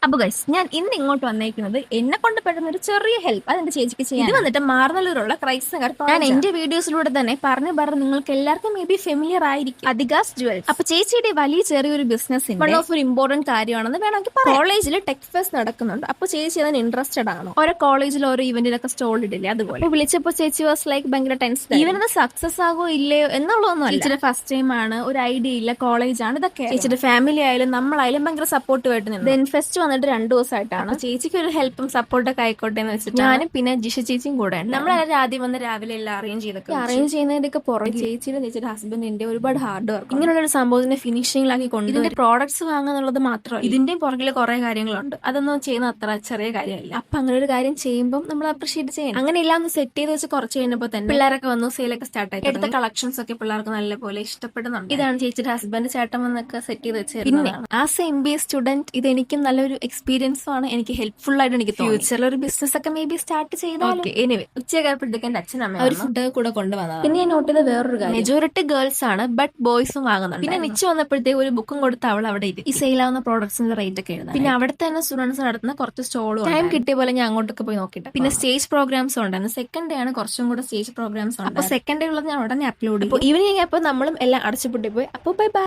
അപ്പൊ ഗൈസ് ഞാൻ ഇന്ന് ഇങ്ങോട്ട് വന്നേക്കുന്നത് എന്നെ കൊണ്ട് പറ്റുന്ന ഒരു ചെറിയ ഹെൽപ്പ് അതെന്റെ ചേച്ചിക്ക് ചെയ്യാൻ. ഇത് വന്നിട്ട് മാർനല്ലൂരുള്ള ക്രൈസ്റ്റ് നഗർ. ഞാൻ എന്റെ വീഡിയോസിലൂടെ തന്നെ പറഞ്ഞു നിങ്ങൾക്ക് എല്ലാവർക്കും മേ ബി ഫെമിലിയർ ആയിരിക്കും അധികാസ് ജുവൽസ്. അപ്പൊ ചേച്ചിയുടെ വലിയ ചെറിയൊരു ബിസിനസ് വൺ ഓഫ് ഒരു ഇമ്പോർട്ടന്റ് കാര്യമാണെന്ന് വേണമെങ്കിൽ കോളേജിൽ ടെക് ഫെസ്റ്റ് നടക്കുന്നുണ്ട്. അപ്പൊ ചേച്ചി അതിന് ഇൻട്രസ്റ്റഡ് ആണോ? ഓരോ കോളേജിൽ ഓരോ ഇവന്റിലൊക്കെ സ്റ്റോൾ ഇടില്ലേ, അതുപോലെ വിളിച്ചപ്പോ ചേച്ചി വാസ് ലൈക്ക് ഭയങ്കര ടെൻഷൻ. ഈവൻ അത് സക്സസ് ആകോ ഇല്ലയോ എന്നുള്ളതൊന്നും ചേച്ചിയുടെ ഫസ്റ്റ് ടൈം ആണ്, ഒരു ഐഡിയ ഇല്ല, കോളേജാണ് ഇതൊക്കെ. ചേച്ചിയുടെ ഫാമിലി ആയാലും നമ്മളായാലും ഭയങ്കര സപ്പോർട്ടീവായിട്ട് നിന്ന് ഫെസ്റ്റ് വന്നിട്ട് 2 ദിവസമായിട്ടാണ്. ചേച്ചിക്ക് ഒരു ഹെൽപ്പും സപ്പോർട്ടൊക്കെ ആയിക്കോട്ടെ എന്ന് വെച്ചിട്ട് ഞാനും പിന്നെ ജിഷ ചേച്ചിയും കൂടെ നമ്മളെല്ലാവരും ആദ്യം വന്ന് രാവിലെ എല്ലാം അറേഞ്ച് ചെയ്യുന്നതിന്റെ പുറകെ ചേച്ചിയുടെ ഹസ്ബൻഡിന്റെ ഒരുപാട് ഹാർഡ് വർക്ക് ഇങ്ങനെയുള്ള ഒരു സംഭവത്തിന്റെ ഫിനിഷിംഗിലാക്കി കൊണ്ട് ഇതിന്റെ പ്രോഡക്ട്സ് വാങ്ങുന്നുള്ളത് മാത്രമല്ല ഇതിന്റെയും പുറകിൽ കുറെ കാര്യങ്ങളുണ്ട്. അതൊന്നും ചെയ്യുന്ന അത്ര ചെറിയ കാര്യമല്ല. അപ്പൊ അങ്ങനെ ഒരു കാര്യം ചെയ്യുമ്പോൾ നമ്മൾ അപ്രീഷിയേറ്റ് ചെയ്യണം. അങ്ങനെ എല്ലാം ഒന്ന് സെറ്റ് ചെയ്ത് വെച്ച് കുറച്ച് കഴിഞ്ഞപ്പോൾ തന്നെ പിള്ളേരൊക്കെ വന്നു, സെയിലൊക്കെ സ്റ്റാർട്ട് ആയി. എടുത്ത കളക്ഷൻസ് ഒക്കെ പിള്ളേർക്ക് നല്ലപോലെ ഇഷ്ടപ്പെടുന്നുണ്ട്. ഇതാണ് ചേച്ചിയുടെ ഹസ്ബൻഡ് ചേട്ടൻ വന്നൊക്കെ സെറ്റ് ചെയ്ത് വെച്ച്. പിന്നെ ആസ് എ MBA സ്റ്റുഡന്റ് ഇത് എനിക്കും നല്ലൊരു എക്സ്പീരിയൻസും ആണ്. എനിക്ക് ഹെൽപ്ഫുൾ ആയിട്ട് എനിക്ക് ഫ്യൂച്ചറിൽ ഒരു ബിസിനസ് ഒക്കെ മേ ബി സ്റ്റാർട്ട് ചെയ്താൽ. എനിവേ ഉച്ചയായപ്പോഴത്തേക്ക് എന്റെ അച്ഛനമ്മ ഒരു ഫുഡ് കൂടെ കൊണ്ടുവന്നത്. പിന്നെ ഞാൻ നോട്ട് ചെയ്ത വേറൊരു കാര്യം, മെജോറിറ്റി ഗേൾസ് ആണ് ബട്ട് ബോയ്സും വാങ്ങുന്നുണ്ട്. പിന്നെ നിശ്ചയം വന്നപ്പോഴത്തേക്ക് ഒരു ബുക്കും കൊടുത്ത് അവൾ അവിടെ ഈ സെയിൽ ആവുന്ന പ്രോഡക്ട്സിന്റെ റേറ്റ് ഒക്കെ എഴുതാം. പിന്നെ അവിടെ തന്നെ സ്റ്റുഡൻസ് നടത്തുന്ന കുറച്ച് സ്റ്റോളും ടൈം കിട്ടിയ പോലെ ഞാൻ അങ്ങോട്ടൊക്കെ പോയി നോക്കിയിട്ട്. പിന്നെ സ്റ്റേജ് പ്രോഗ്രാംസ് ഉണ്ടായിരുന്നു. സെക്കൻഡ് ഡേ ആണ് കുറച്ചും കൂടെ സ്റ്റേജ് പ്രോഗ്രാംസ് ഉണ്ട്. അപ്പൊ സെക്കൻഡ് ഡേ ഉള്ളത് ഞാൻ ഉടനെ അപ്ലോഡ് ചെയ്യും. ഈവനിങ് ആയപ്പോൾ നമ്മളും എല്ലാം അടച്ചുപൂട്ടി പോയി. അപ്പോൾ ബൈ ബൈ.